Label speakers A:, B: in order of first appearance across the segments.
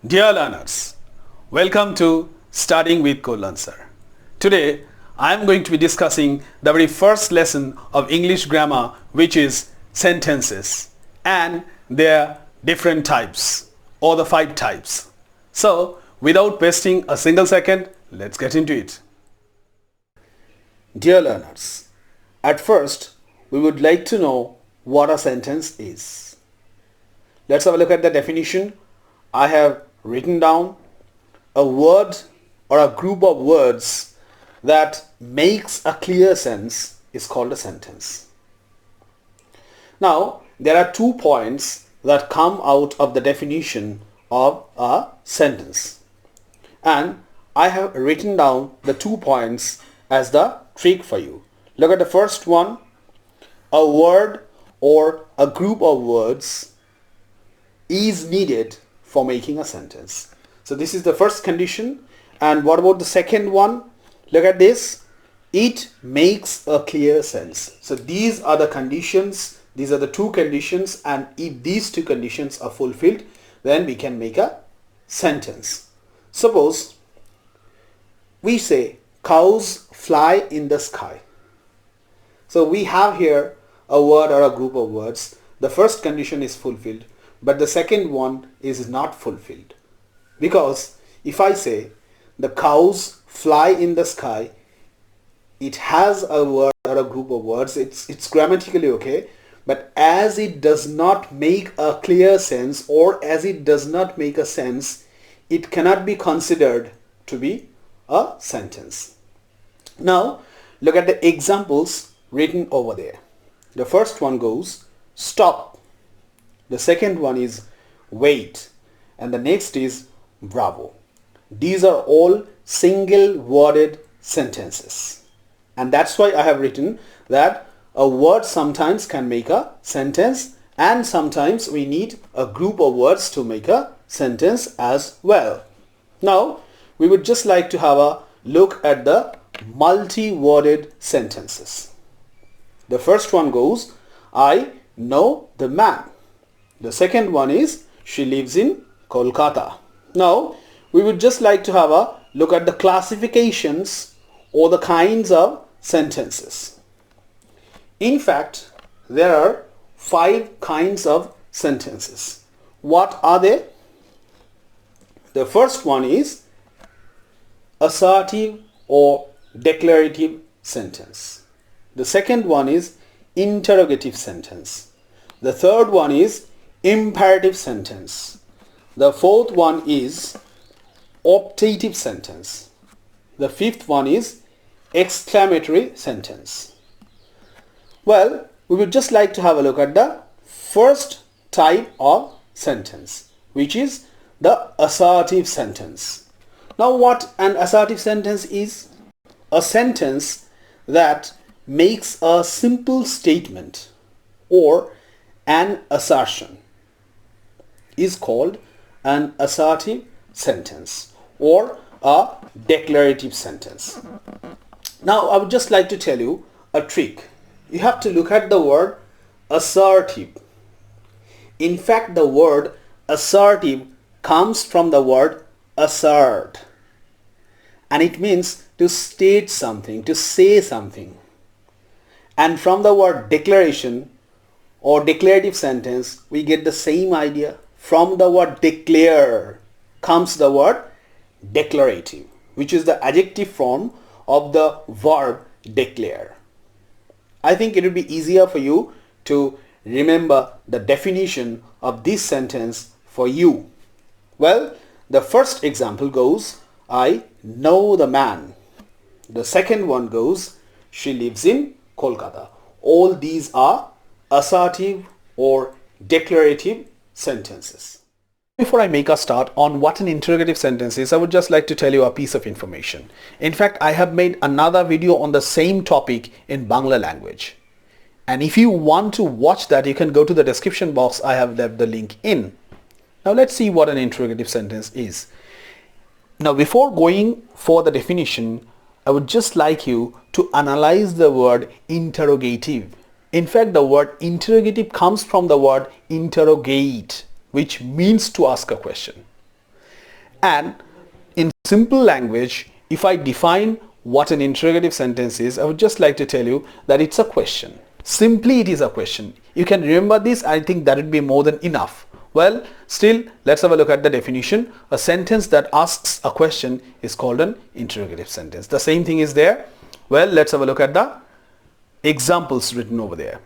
A: Dear learners, welcome to Studying with Kollan Sir. Today I am going to be discussing the very first lesson of English grammar, which is sentences and their different types or the 5 types. So without wasting a single second, let's get into it. Dear learners, at first we would like to know what a sentence is. Let's have a look at the definition. I have written down a word or a group of words that makes a clear sense is called a sentence. Now, there are 2 points that come out of the definition of a sentence. And I have written down the 2 points as the trick for you. Look at the first one. A word or a group of words is needed for making a sentence. So this is the first condition. And what about the second one? Look at this. It makes a clear sense. So these are the conditions. These are the 2 conditions, and if these 2 conditions are fulfilled, then we can make a sentence. Suppose we say cows fly in the sky. So we have here a word or a group of words. The first condition is fulfilled, but the second one is not fulfilled. Because if I say the cows fly in the sky, it has a word or a group of words. It's grammatically okay, but as it does not make a clear sense, or as it does not make a sense, it cannot be considered to be a sentence. Now look at the examples written over there. The first one goes stop. The second one is wait, and the next is bravo. These are all single worded sentences, and that's why I have written that a word sometimes can make a sentence, and sometimes we need a group of words to make a sentence as well. Now we would just like to have a look at the multi-worded sentences. The first one goes I know the man. The second one is she lives in Kolkata. Now we would just like to have a look at the classifications or the kinds of sentences. In fact, there are 5 kinds of sentences. What are they? The first one is assertive or declarative sentence. The second one is interrogative sentence. The third one is imperative sentence. The fourth one is optative sentence. The fifth one is exclamatory sentence. Well, we would just like to have a look at the first type of sentence, which is the assertive sentence. Now what an assertive sentence is? A sentence that makes a simple statement or an assertion is called an assertive sentence or a declarative sentence. Now I would just like to tell you a trick. You have to look at the word assertive. In fact, the word assertive comes from the word assert, and it means to state something, to say something. And from the word declaration or declarative sentence, we get the same idea. From the word declare comes the word declarative, which is the adjective form of the verb declare. I think it would be easier for you to remember the definition of this sentence for you. Well, the first example goes, I know the man. The second one goes, she lives in Kolkata. All these are assertive or declarative sentences. Before I make a start on what an interrogative sentence is, I would just like to tell you a piece of information. In fact, I have made another video on the same topic in Bangla language. And if you want to watch that, you can go to the description box. I have left the link in. Now let's see what an interrogative sentence is. Now before going for the definition, I would just like you to analyze the word interrogative. In fact, the word interrogative comes from the word interrogate, which means to ask a question. And in simple language, if I define what an interrogative sentence is, I would just like to tell you that it's a question. Simply it is a question. You can remember this. I think that would be more than enough. Well, still, let's have a look at the definition. A sentence that asks a question is called an interrogative sentence. The same thing is there. Well, let's have a look at the examples written over there.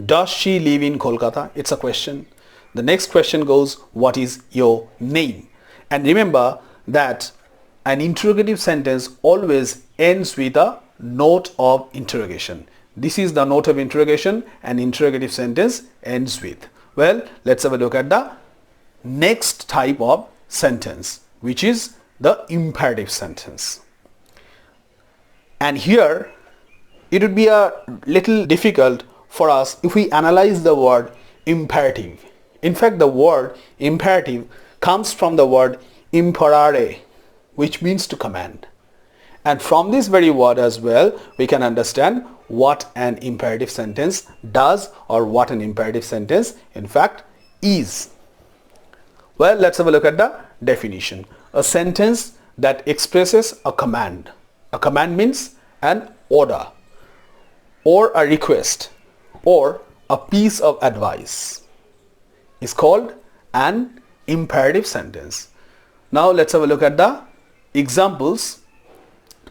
A: Does she live in Kolkata? It's a question. The next question goes, what is your name? And remember that an interrogative sentence always ends with a note of interrogation. This is the note of interrogation an interrogative sentence ends with. Well, let's have a look at the next type of sentence, which is the imperative sentence. And here it would be a little difficult for us if we analyze the word imperative. In fact, the word imperative comes from the word imperare, which means to command. And from this very word as well, we can understand what an imperative sentence does, or what an imperative sentence in fact is. Well, let's have a look at the definition. A sentence that expresses a command. A command means an order, or a request, or a piece of advice is called an imperative sentence. Now let's have a look at the examples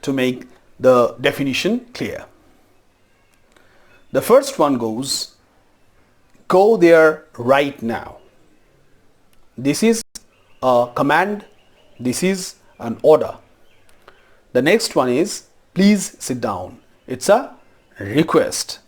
A: to make the definition clear. The first one goes, go there right now. This is a command. This is an order. The next one is, please sit down. It's a request.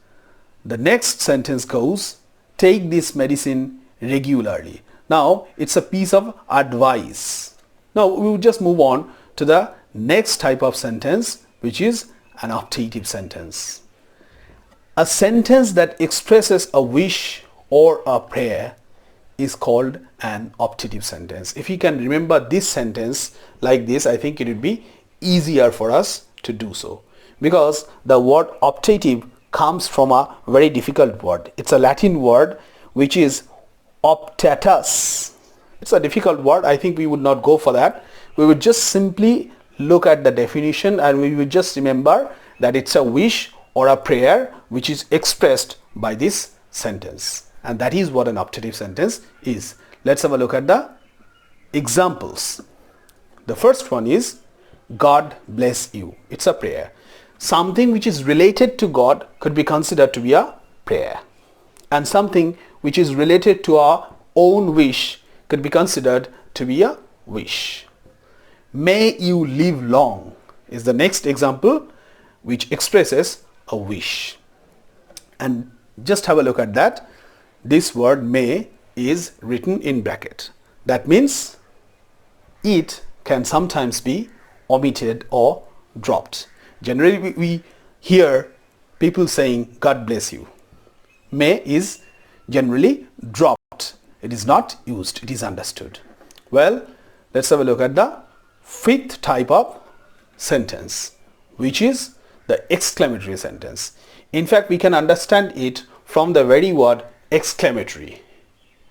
A: The next sentence goes, take this medicine regularly. Now it's a piece of advice. Now we will just move on to the next type of sentence, which is an optative sentence. A sentence that expresses a wish or a prayer is called an optative sentence. If you can remember this sentence like this, I think it would be easier for us to do so, because the word optative comes from a very difficult word. It's a Latin word which is optatus. It's a difficult word. I think we would not go for that. We would just simply look at the definition, and we would just remember that it's a wish or a prayer which is expressed by this sentence, and that is what an optative sentence is. Let's have a look at the examples. The first one is, God bless you. It's a prayer. Something which is related to God could be considered to be a prayer, and something which is related to our own wish could be considered to be a wish. May you live long is the next example which expresses a wish. And just have a look at that. This word may is written in bracket. That means it can sometimes be omitted or dropped. Generally we hear people saying God bless you. May is generally dropped. It is not used. It is understood. Well, let's have a look at the fifth type of sentence, which is the exclamatory sentence. In fact, we can understand it from the very word exclamatory,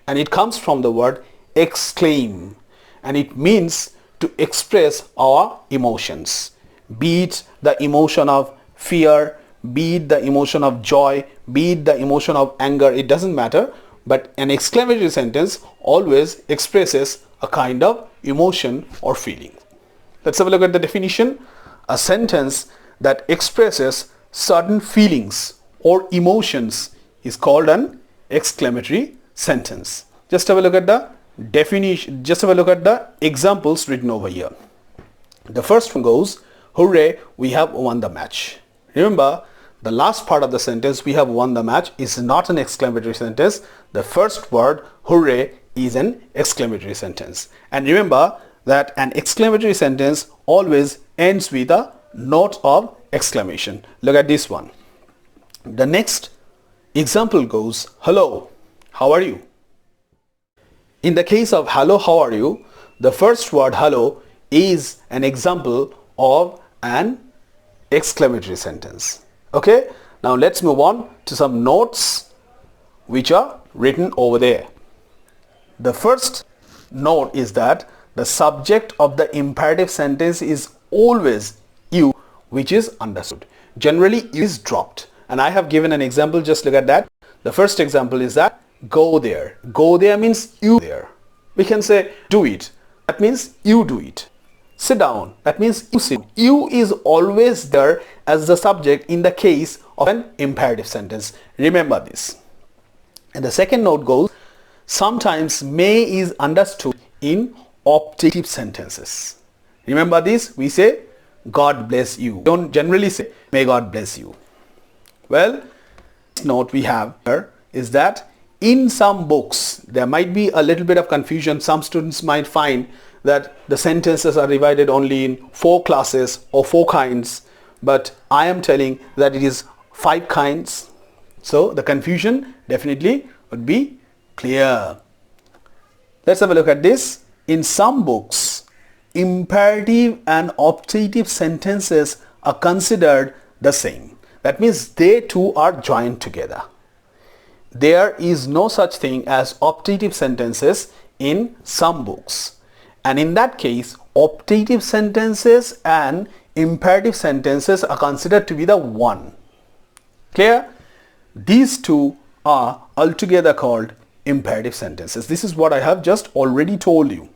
A: and it comes from the word exclaim, and it means to express our emotions, be it the emotion of fear, be it the emotion of joy, be it the emotion of anger. It doesn't matter, but an exclamatory sentence always expresses a kind of emotion or feeling. Let's have a look at the definition. A sentence that expresses certain feelings or emotions is called an exclamatory sentence. Just have a look at the definition. Just have a look at the examples written over here. The first one goes, hooray, we have won the match. Remember, the last part of the sentence, we have won the match, is not an exclamatory sentence. The first word, hooray, is an exclamatory sentence. And remember that an exclamatory sentence always ends with a note of exclamation. Look at this one. The next example goes, hello, how are you? In the case of hello, how are you, the first word hello is an example of an exclamatory sentence. Okay, now let's move on to some notes which are written over there. The first note is that the subject of the imperative sentence is always you, which is understood. Generally, you is dropped. And I have given an example, just look at that. The first example is that go there. Go there means you there. We can say do it. That means you do it. Sit down. That means you sit. You is always there as the subject in the case of an imperative sentence. Remember this. And the second note goes, sometimes may is understood in optative sentences. Remember this, we say God bless you. Don't generally say may God bless you. Well, this note we have here is that in some books there might be a little bit of confusion. Some students might find that the sentences are divided only in 4 classes or 4 kinds, but I am telling that it is 5 kinds. So the confusion definitely would be clear. Let's have a look at this. In some books, imperative and optative sentences are considered the same. That means they two are joined together. There is no such thing as optative sentences in some books. And in that case, optative sentences and imperative sentences are considered to be the one. Clear? These two are altogether called imperative sentences. This is what I have just already told you.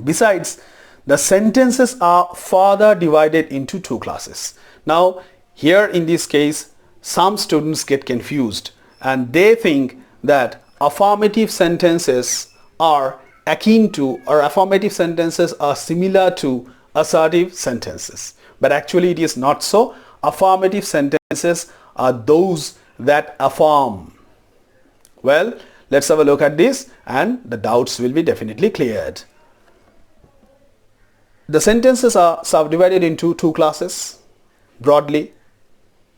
A: Besides, the sentences are further divided into 2 classes. Now, here in this case, some students get confused and they think that affirmative sentences are akin to, or affirmative sentences are similar to assertive sentences. But actually it is not so. Affirmative sentences are those that affirm. Well, let's have a look at this and the doubts will be definitely cleared. The sentences are subdivided into 2 classes broadly.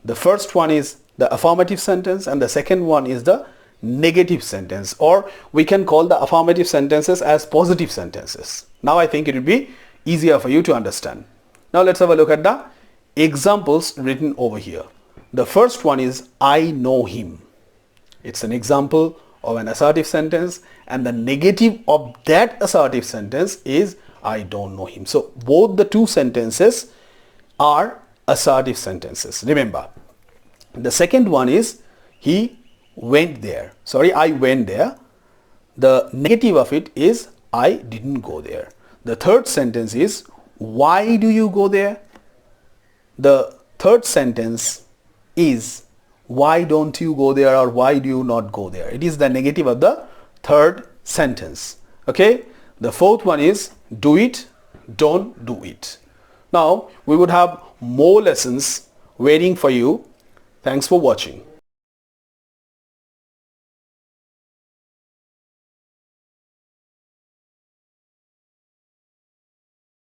A: The first one is the affirmative sentence and the second one is the negative sentence, or we can call the affirmative sentences as positive sentences. Now I think it will be easier for you to understand. Now let's have a look at the examples written over here. The first one is I know him. It's an example of an assertive sentence and the negative of that assertive sentence is I don't know him. So both the 2 sentences are assertive sentences. Remember, the second one is he went there. Sorry, I went there. The negative of it is I didn't go there. The third sentence is why do you go there? The third sentence is why don't you go there, or why do you not go there? It is the negative of the third sentence. Okay. The fourth one is do it, don't do it. Now we would have more lessons waiting for you. Thanks for watching.